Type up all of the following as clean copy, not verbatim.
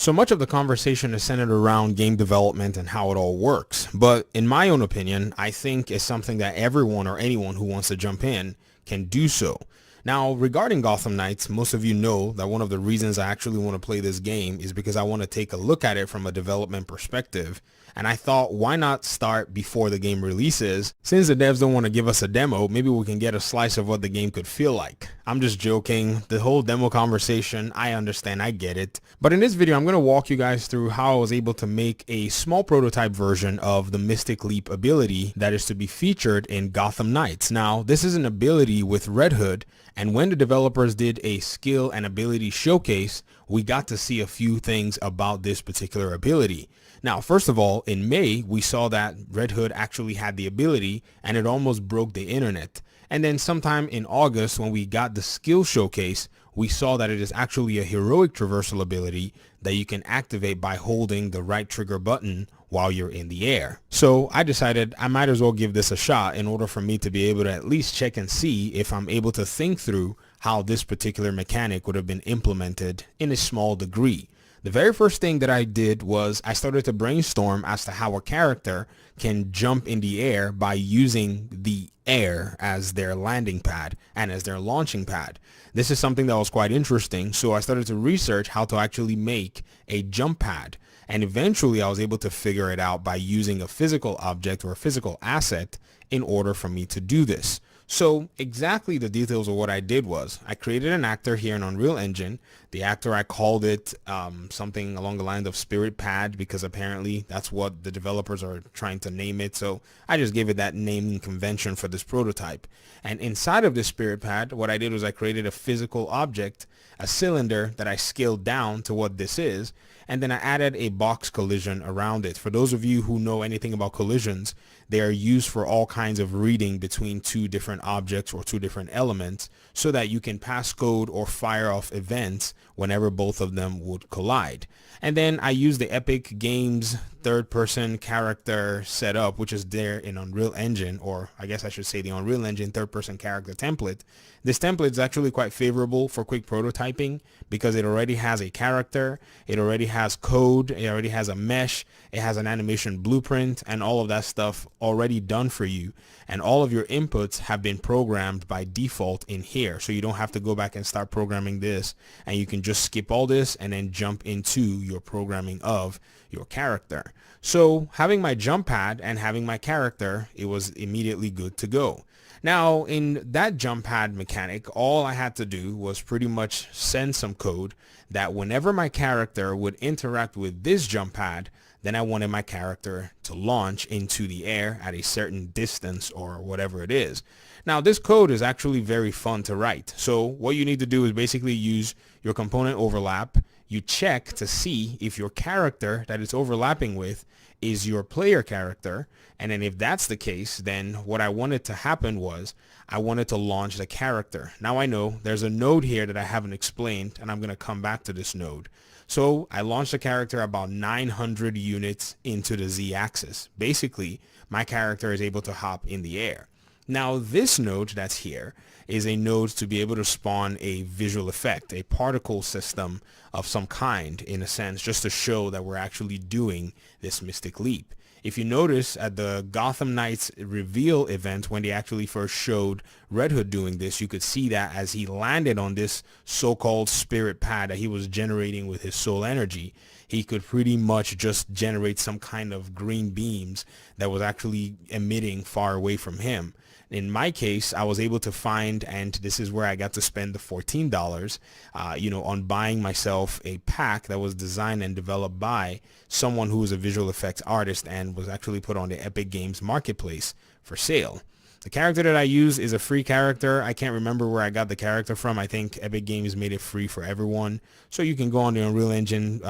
So much of the conversation is centered around game development and how it all works. But in my own opinion, I think it's something that everyone or anyone who wants to jump in can do so. Now, regarding Gotham Knights, most of you know that one of the reasons I actually want to play this game is because I want to take a look at it from a development perspective. And I thought, why not start before the game releases? Since the devs don't want to give us a demo, maybe we can get a slice of what the game could feel like. I'm just joking. The whole demo conversation, I understand, I get it. But in this video, I'm going to walk you guys through how I was able to make a small prototype version of the Mystic Leap ability that is to be featured in Gotham Knights. Now, this is an ability with Red Hood, and when the developers did a skill and ability showcase, we got to see a few things about this particular ability. Now, first of all, in May, we saw that Red Hood actually had the ability and it almost broke the internet. And then sometime in August, when we got the skill showcase, we saw that it is actually a heroic traversal ability that you can activate by holding the right trigger button while you're in the air. So I decided I might as well give this a shot in order for me to be able to at least check and see if I'm able to think through how this particular mechanic would have been implemented in a small degree. The very first thing that I did was I started to brainstorm as to how a character can jump in the air by using the air as their landing pad and as their launching pad. This is something that was quite interesting, so I started to research how to actually make a jump pad. And eventually I was able to figure it out by using a physical object or a physical asset in order for me to do this. So exactly the details of what I did was I created an actor here in Unreal Engine. The actor, I called it something along the lines of Spirit Pad because apparently that's what the developers are trying to name it. So I just gave it that naming convention for this prototype. And inside of this Spirit Pad, what I did was I created a physical object, a cylinder that I scaled down to what this is. And then I added a box collision around it. For those of you who know anything about collisions, they are used for all kinds of reading between two different objects or two different elements so that you can pass code or fire off events whenever both of them would collide. And then I used the Epic Games third-person character setup, which is there in Unreal Engine, or I guess I should say the Unreal Engine third-person character template. This template is actually quite favorable for quick prototyping because it already has a character, it already has code, it already has a mesh, it has an animation blueprint, and all of that stuff already done for you. And all of your inputs have been programmed by default in here. So you don't have to go back and start programming this, and you can just skip all this and then jump into your programming of your character. So having my jump pad and having my character, it was immediately good to go. Now in that jump pad mechanic, all I had to do was pretty much send some code that whenever my character would interact with this jump pad, then I wanted my character to launch into the air at a certain distance or whatever it is. Now this code is actually very fun to write. So what you need to do is basically use your component overlap. You check to see if your character that it's overlapping with is your player character. And then if that's the case, then what I wanted to happen was I wanted to launch the character. Now I know there's a node here that I haven't explained, and I'm going to come back to this node. So I launched the character about 900 units into the z-axis. Basically, my character is able to hop in the air. Now this node that's here is a node to be able to spawn a visual effect, a particle system of some kind, in a sense, just to show that we're actually doing this Mystic Leap. If you notice at the Gotham Knights reveal event, when they actually first showed Red Hood doing this, you could see that as he landed on this so-called spirit pad that he was generating with his soul energy, he could pretty much just generate some kind of green beams that was actually emitting far away from him. In my case, I was able to find, and this is where I got to spend the $14, on buying myself a pack that was designed and developed by someone who was a visual effects artist and was actually put on the Epic Games Marketplace for sale. The character that I use is a free character. I can't remember where I got the character from. I think Epic Games made it free for everyone. So you can go on the Unreal Engine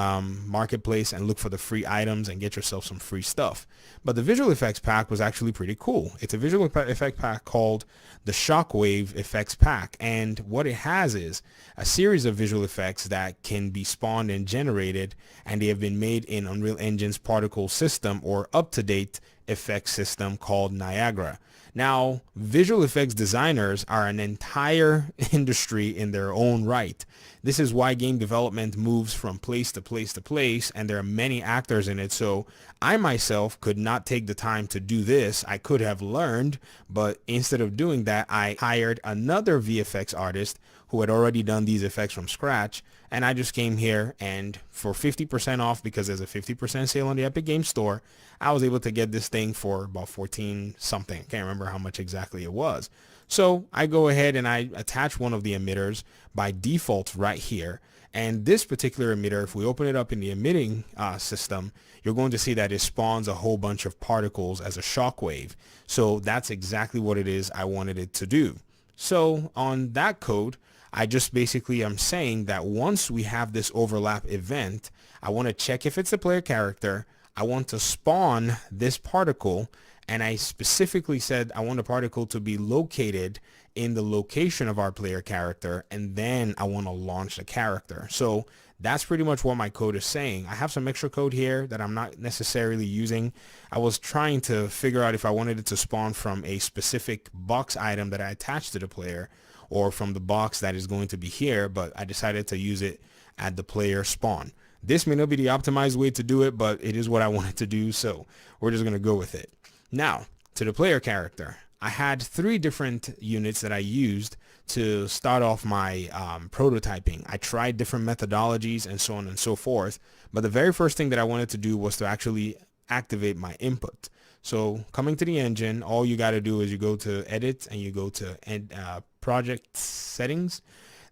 marketplace and look for the free items and get yourself some free stuff. But the visual effects pack was actually pretty cool. It's a visual effect pack called the Shockwave Effects Pack. And what it has is a series of visual effects that can be spawned and generated, and they have been made in Unreal Engine's particle system or up-to-date effects system called Niagara. Now, visual effects designers are an entire industry in their own right. This is why game development moves from place to place to place, and there are many actors in it. So I myself could not take the time to do this. I could have learned, but instead of doing that, I hired another VFX artist who had already done these effects from scratch. And I just came here, and for 50% off, because there's a 50% sale on the Epic Games Store, I was able to get this thing for about 14 something. Can't remember how much exactly it was. So I go ahead and I attach one of the emitters by default right here. And this particular emitter, if we open it up in the emitting system, you're going to see that it spawns a whole bunch of particles as a shockwave. So that's exactly what it is I wanted it to do. So on that code, I just basically am saying that once we have this overlap event, I want to check if it's a player character. I want to spawn this particle, and I specifically said I want the particle to be located in the location of our player character, and then I want to launch the character. So that's pretty much what my code is saying. I have some extra code here that I'm not necessarily using. I was trying to figure out if I wanted it to spawn from a specific box item that I attached to the player, or from the box that is going to be here, but I decided to use it at the player spawn. This may not be the optimized way to do it, but it is what I wanted to do, so we're just going to go with it. Now, to the player character. I had 3 different units that I used to start off my prototyping. I tried different methodologies and so on and so forth, but the very first thing that I wanted to do was to actually activate my input. So coming to the engine, all you got to do is you go to edit and you go to project settings.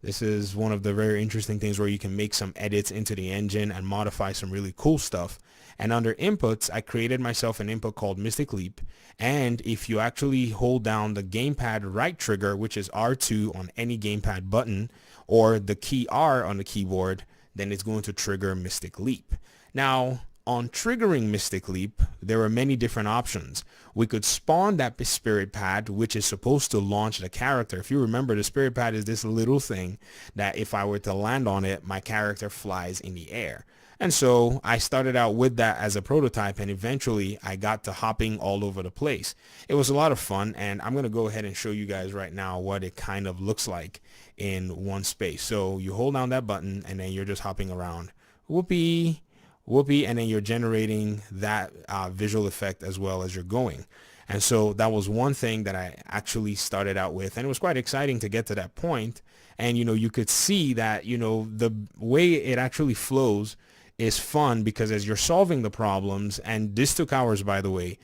This is one of the very interesting things where you can make some edits into the engine and modify some really cool stuff. And under inputs, I created myself an input called Mystic Leap. And if you actually hold down the gamepad right trigger, which is R2 on any gamepad button, or the key R on the keyboard, then it's going to trigger Mystic Leap. Now, on triggering Mystic Leap, there are many different options. We could spawn that spirit pad, which is supposed to launch the character. If you remember, the spirit pad is this little thing that if I were to land on it, my character flies in the air. And so I started out with that as a prototype, and eventually I got to hopping all over the place. It was a lot of fun, and I'm going to go ahead and show you guys right now what it kind of looks like in one space. So you hold down that button, and then you're just hopping around. Whoopee. Whoopee, and then you're generating that visual effect as well as you're going. And so that was one thing that I actually started out with, and it was quite exciting to get to that point. And you could see that the way it actually flows is fun, because as you're solving the problems, and this took hours, by the way,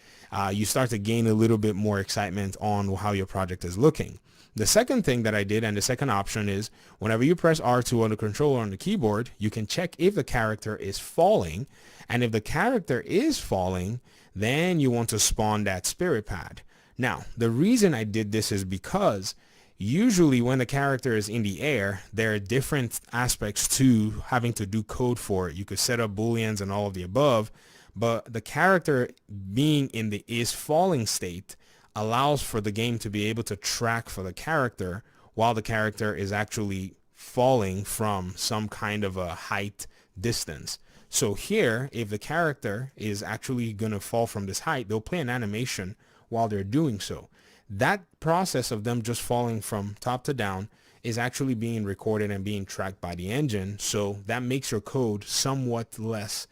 you start to gain a little bit more excitement on how your project is looking. The second thing that I did, and the second option, is whenever you press R2 on the controller on the keyboard, you can check if the character is falling. And if the character is falling, then you want to spawn that spirit pad. Now, the reason I did this is because usually when the character is in the air, there are different aspects to having to do code for it. You could set up booleans and all of the above, but the character being in the is falling state allows for the game to be able to track for the character while the character is actually falling from some kind of a height distance. So here, if the character is actually going to fall from this height, they'll play an animation while they're doing so. That process of them just falling from top to down is actually being recorded and being tracked by the engine. So that makes your code somewhat less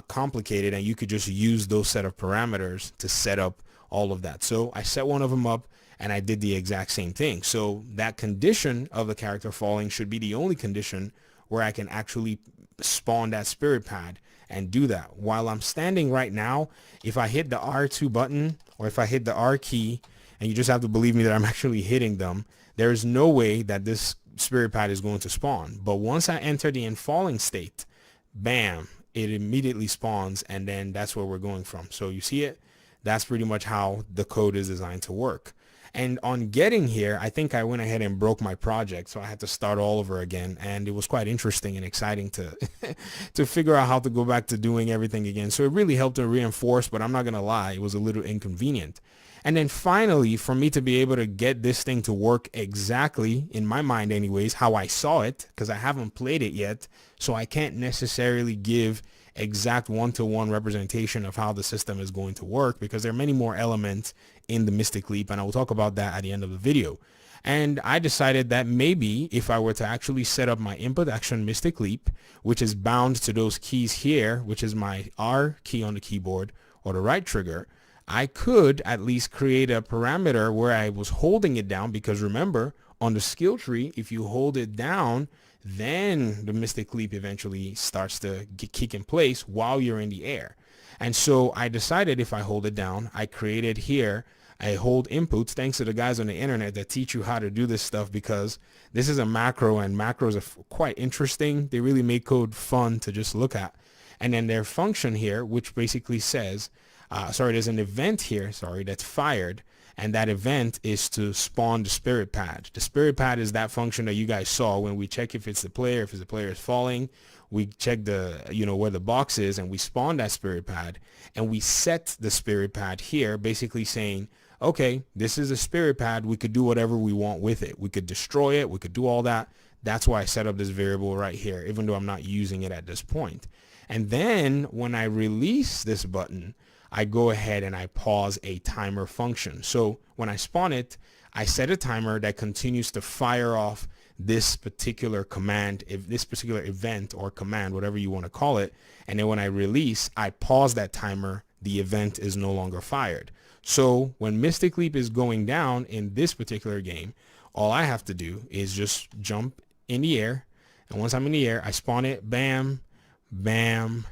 complicated, and you could just use those set of parameters to set up all of that. So I set one of them up, and I did the exact same thing. So that condition of the character falling should be the only condition where I can actually spawn that spirit pad and do that. While I'm standing right now, if I hit the R2 button, or if I hit the R key, and you just have to believe me that I'm actually hitting them, there's no way that this spirit pad is going to spawn. But once I enter the in falling state, bam, it immediately spawns, and then that's where we're going from. So you see it? That's pretty much how the code is designed to work. And on getting here, I think I went ahead and broke my project, so I had to start all over again. And it was quite interesting and exciting to to figure out how to go back to doing everything again. So it really helped to reinforce, but I'm not going to lie, it was a little inconvenient. And then finally, for me to be able to get this thing to work exactly, in my mind anyways, how I saw it, because I haven't played it yet, so I can't necessarily give exact one-to-one representation of how the system is going to work, because there are many more elements in the Mystic Leap, and I will talk about that at the end of the video. And I decided that maybe if I were to actually set up my input action Mystic Leap, which is bound to those keys here, which is my R key on the keyboard or the right trigger, I could at least create a parameter where I was holding it down, because remember, on the skill tree, if you hold it down, then the Mystic Leap eventually starts to kick in place while you're in the air. And so I decided if I hold it down, I created here a hold inputs, thanks to the guys on the internet that teach you how to do this stuff, because this is a macro, and macros are quite interesting. They really make code fun to just look at. And then their function here, which basically says, there's an event here, that's fired, and that event is to spawn the spirit pad. The spirit pad is that function that you guys saw when we check if it's the player, if the player is falling. We check the, where the box is, and we spawn that spirit pad, and we set the spirit pad here, basically saying, okay, this is a spirit pad. We could do whatever we want with it. We could destroy it. We could do all that. That's why I set up this variable right here, even though I'm not using it at this point. And then when I release this button, I go ahead and I pause a timer function. So when I spawn it, I set a timer that continues to fire off this particular command, if this particular event or command, whatever you want to call it. And then when I release, I pause that timer. The event is no longer fired. So when Mystic Leap is going down in this particular game, all I have to do is just jump in the air. And once I'm in the air, I spawn it, bam, bam,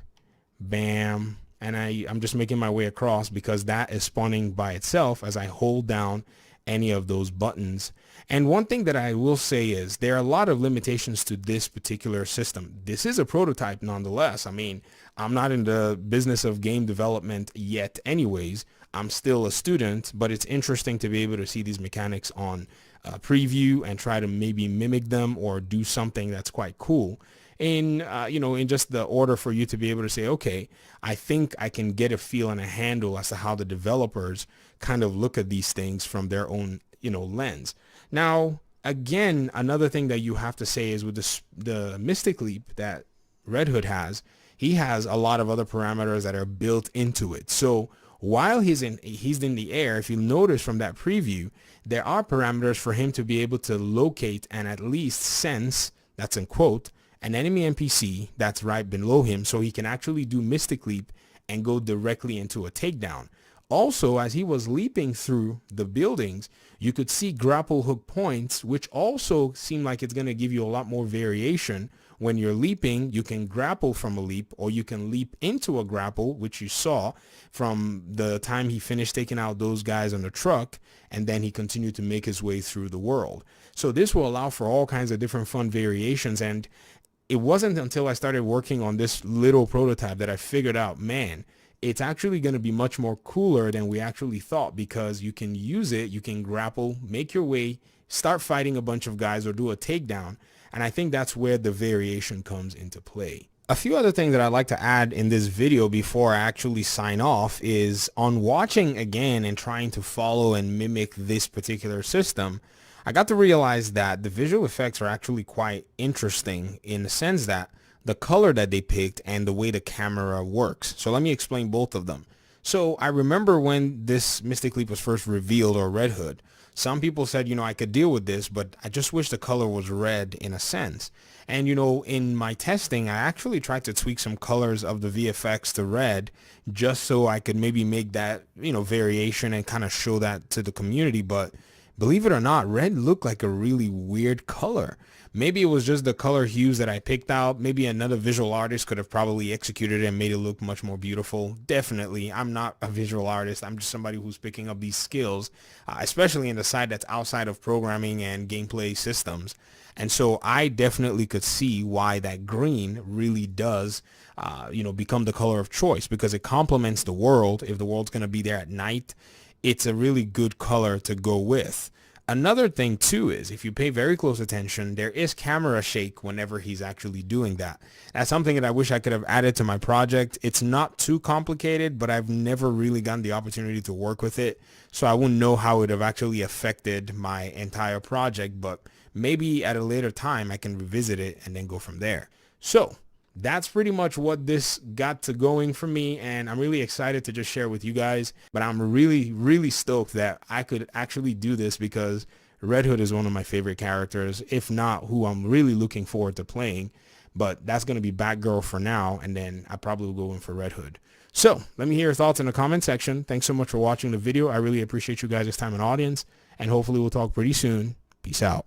bam. And I'm just making my way across, because that is spawning by itself as I hold down any of those buttons. And one thing that I will say is there are a lot of limitations to this particular system. This is a prototype nonetheless. I mean, I'm not in the business of game development yet anyways. I'm still a student, but it's interesting to be able to see these mechanics on preview and try to maybe mimic them or do something that's quite cool in just the order for you to be able to say, okay, I think I can get a feel and a handle as to how the developers kind of look at these things from their own, lens. Now, again, another thing that you have to say is with the Mystic Leap that Red Hood has, he has a lot of other parameters that are built into it. So while he's in the air, if you notice from that preview, there are parameters for him to be able to locate and at least sense, that's in quote, an enemy NPC that's right below him, so he can actually do Mystic Leap and go directly into a takedown. Also, as he was leaping through the buildings, you could see grapple hook points, which also seem like it's going to give you a lot more variation. When you're leaping, you can grapple from a leap, or you can leap into a grapple, which you saw from the time he finished taking out those guys on the truck, and then he continued to make his way through the world. So this will allow for all kinds of different fun variations. And it wasn't until I started working on this little prototype that I figured out, man, it's actually going to be much more cooler than we actually thought, because you can use it, you can grapple, make your way, start fighting a bunch of guys or do a takedown. And I think that's where the variation comes into play. A few other things that I'd like to add in this video before I actually sign off is, on watching again and trying to follow and mimic this particular system, I got to realize that the visual effects are actually quite interesting in the sense that the color that they picked and the way the camera works. So let me explain both of them. So I remember when this Mystic Leap was first revealed, or Red Hood, some people said, I could deal with this, but I just wish the color was red in a sense. And, in my testing, I actually tried to tweak some colors of the VFX to red just so I could maybe make that, variation and kind of show that to the community. But believe it or not, red looked like a really weird color. Maybe it was just the color hues that I picked out. Maybe another visual artist could have probably executed it and made it look much more beautiful. Definitely, I'm not a visual artist. I'm just somebody who's picking up these skills, especially in the side that's outside of programming and gameplay systems. And so I definitely could see why that green really does, become the color of choice, because it complements the world. If the world's going to be there at night, it's a really good color to go with. Another thing too is if you pay very close attention, there is camera shake whenever he's actually doing that. That's something that I wish I could have added to my project. It's not too complicated, but I've never really gotten the opportunity to work with it. So I wouldn't know how it would have actually affected my entire project, but maybe at a later time I can revisit it and then go from there. So that's pretty much what this got to going for me, and I'm really excited to just share with you guys. But I'm really stoked that I could actually do this because Red Hood is one of my favorite characters, if not who I'm really looking forward to playing. But that's going to be Batgirl for now, and then I probably will go in for Red Hood. So let me hear your thoughts in the comment section. Thanks so much for watching the video. I really appreciate you guys' time and audience, and hopefully we'll talk pretty soon. Peace out.